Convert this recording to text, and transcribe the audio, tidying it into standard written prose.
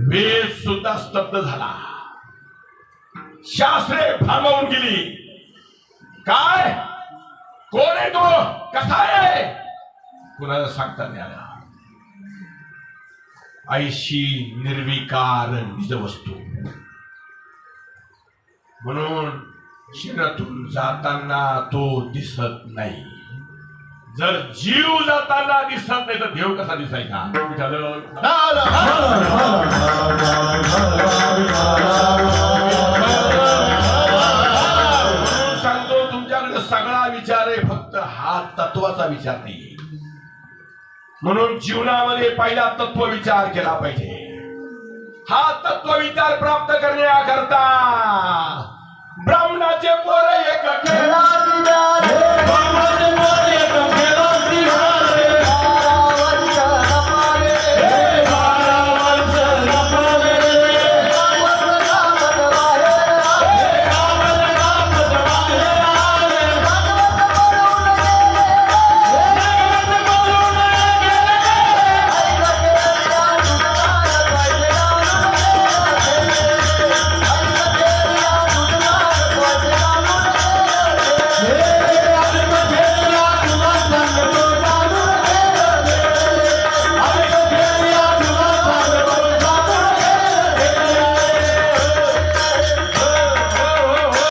वेद सुद्धा स्तब्ध झाला, शास्त्रे भांबावून गेली. काय, कोण आहे तो, कसा आहे, कुणाला सांगता नाही आला. ऐशी निर्विकार निज वस्तू. म्हणून शरीरातून जाताना तो दिसत नाही. जर जीव जाताना दिसत नाही तर देव कसा दिसायचा. सांगतो तुमच्याकडे सगळा विचार आहे, फक्त हा तत्वाचा विचार नाही. म्हणून जीवनामध्ये पहिला तत्व विचार केला पाहिजे. हा तत्व विचार प्राप्त करण्याकरता ब्राह्मणाचे पोर एक केला, ब्राह्मणाचे पोर एक केला.